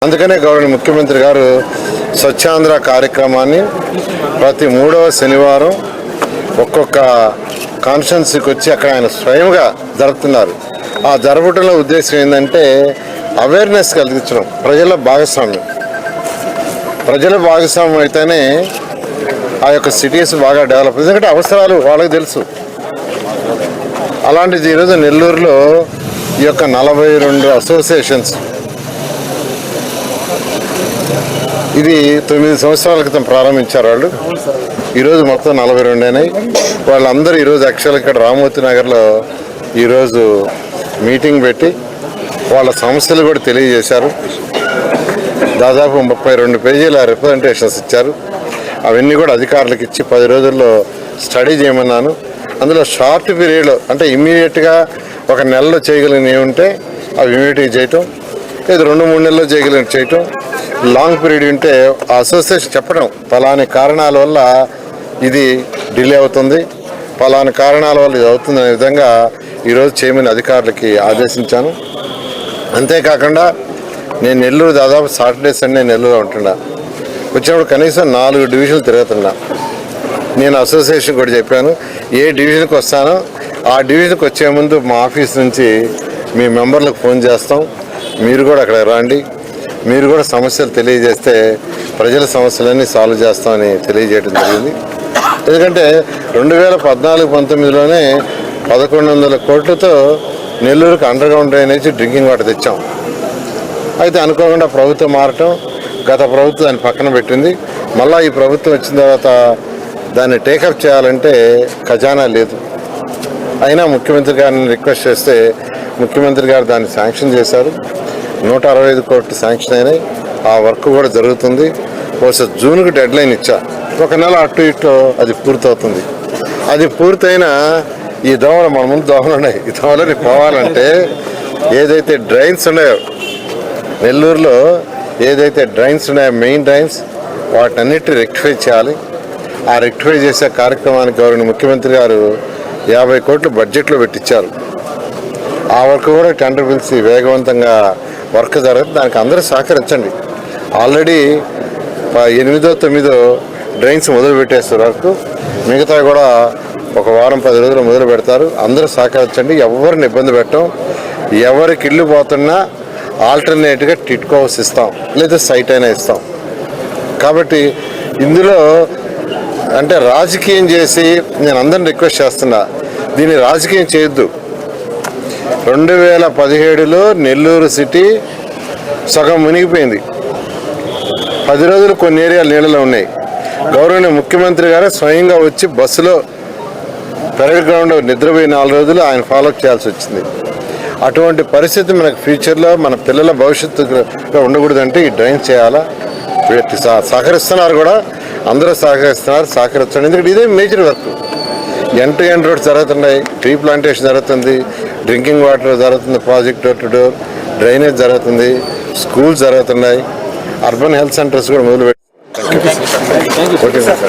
అందుకనే గౌరవ ముఖ్యమంత్రి గారు స్వచ్ఛాంధ్ర కార్యక్రమాన్ని ప్రతి 3వ శనివారం ఒక్కొక్క కాన్స్టిట్యున్సీకి వచ్చి అక్కడ ఆయన స్వయంగా జరుపుతున్నారు. ఆ జరపడంలో ఉద్దేశం ఏంటంటే అవేర్నెస్ కలిగించడం, ప్రజల భాగస్వామ్యం అయితేనే ఆ యొక్క సిటీస్ బాగా డెవలప్. ఎందుకంటే అవసరాలు వాళ్ళకి తెలుసు. అలాంటిది ఈరోజు నెల్లూరులో ఈ యొక్క 42 అసోసియేషన్స్, ఇది 9 సంవత్సరాల క్రితం ప్రారంభించారు వాళ్ళు. ఈరోజు మొత్తం 42 అయినాయి. వాళ్ళందరూ ఈరోజు యాక్చువల్గా ఇక్కడ రామోతి నగర్లో ఈరోజు మీటింగ్ పెట్టి వాళ్ళ సమస్యలు కూడా తెలియజేశారు. దాదాపు 32 పేజీల రిప్రజెంటేషన్స్ ఇచ్చారు. అవన్నీ కూడా అధికారులకు ఇచ్చి 10 రోజుల్లో స్టడీ చేయమన్నాను. అందులో షార్ట్ పీరియడ్లో అంటే ఇమ్మీడియట్గా ఒక నెలలో చేయగలిగినవి ఏముంటే అవి ఇమ్మీడియట్గా చేయటం, లేదు 2-3 నెలల్లో చేయగలిగినట్టు చేయటం, లాంగ్ పీరియడ్ ఉంటే ఆ అసోసియేషన్ చెప్పడం పలాని కారణాల వల్ల ఇది డిలే అవుతుంది, పలాని కారణాల వల్ల ఇది అవుతుంది అనే విధంగా ఈరోజు చేయమని అధికారులకి ఆదేశించాను. అంతేకాకుండా నేను నెల్లూరు దాదాపు సాటర్డే సండే నెల్లూరులో ఉంటున్నా. వచ్చినప్పుడు కనీసం 4 డివిజన్లు తిరుగుతున్నా. నేను అసోసియేషన్ కూడా చెప్పాను, ఏ డివిజన్కి వస్తానో ఆ డివిజన్కి వచ్చే ముందు మా ఆఫీస్ నుంచి మీ మెంబర్లకు ఫోన్ చేస్తాం, మీరు కూడా అక్కడ రండి, మీరు కూడా సమస్యలు తెలియజేస్తే ప్రజల సమస్యలన్నీ సాల్వ్ చేస్తామని తెలియజేయడం జరిగింది. ఎందుకంటే 2014-19లోనే 1100 కోట్లతో నెల్లూరుకు under ground drainage drinking water తెచ్చాం. అయితే అనుకోకుండా ప్రభుత్వం మారటం, గత ప్రభుత్వం దాన్ని పక్కన పెట్టింది. మళ్ళీ ఈ ప్రభుత్వం వచ్చిన తర్వాత దాన్ని టేకప్ చేయాలంటే ఖజానా లేదు. అయినా ముఖ్యమంత్రి గారిని రిక్వెస్ట్ చేస్తే ముఖ్యమంత్రి గారు దాన్ని శాంక్షన్ చేశారు. 165 కోట్లు శాంక్షన్ అయినాయి. ఆ వర్క్ కూడా జరుగుతుంది. బహుశా జూన్కి డెడ్ లైన్ ఇచ్చా, 1 నెల అటు ఇటు అది పూర్తవుతుంది. అది పూర్తయిన ఈ దోమలు, మన ముందు దోమలు ఉన్నాయి, ఈ దోమలని పోవాలంటే ఏదైతే డ్రైన్స్ ఉన్నాయో నెల్లూరులో, ఏదైతే డ్రైన్స్ ఉన్నాయో మెయిన్ డ్రైన్స్, వాటన్నిటిని రెక్టిఫై చేయాలి. ఆ రెక్టిఫై చేసే కార్యక్రమానికి గౌరవ ముఖ్యమంత్రి గారు 50 కోట్లు బడ్జెట్లో పెట్టించారు. ఆ వర్క్ కూడా టెండర్ పిలిచి వేగవంతంగా వర్క్ జరగదు. దానికి అందరూ సహకరించండి. ఆల్రెడీ 8వ 9వ డ్రైన్స్ మొదలు పెట్టేస్తారు వర్క్. మిగతా కూడా 1 వారం 10 రోజులు మొదలు పెడతారు. అందరూ సహకరించండి. ఎవరిని ఇబ్బంది పెట్టం. ఎవరికి ఇల్లు పోతున్నా ఆల్టర్నేట్గా టిట్కో హౌస్ ఇస్తాం, లేదా సైట్ అయినా ఇస్తాం. కాబట్టి ఇందులో అంటే రాజకీయం చేసి నేను అందరిని రిక్వెస్ట్ చేస్తున్నా, దీన్ని రాజకీయం చేయొద్దు. 2017లో నెల్లూరు సిటీ సగం మునిగిపోయింది. 10 రోజులు కొన్ని ఏరియాలు నీళ్ళలో ఉన్నాయి. గౌరవనీయ ముఖ్యమంత్రి గారే స్వయంగా వచ్చి బస్సులో పెరడ్ గ్రౌండ్ నిద్రపోయి 4 రోజులు ఆయన ఫాలోఅప్ చేయాల్సి వచ్చింది. అటువంటి పరిస్థితి మనకు ఫ్యూచర్లో మన పిల్లల భవిష్యత్తుగా ఉండకూడదంటే ఈ డ్రైన్ చేయాలా. సహకరిస్తున్నారు కూడా, అందరూ సహకరించండి. ఎందుకంటే ఇదే మేజర్ వర్క్. ఎండ్ రోడ్స్ జరుగుతున్నాయి, ట్రీ ప్లాంటేషన్ జరుగుతుంది, డ్రింకింగ్ వాటర్ జరుగుతుంది, project door to door drainage జరుగుతుంది, స్కూల్స్ జరుగుతున్నాయి, అర్బన్ హెల్త్ సెంటర్స్ కూడా మొదలుపెట్టి. Okay sir.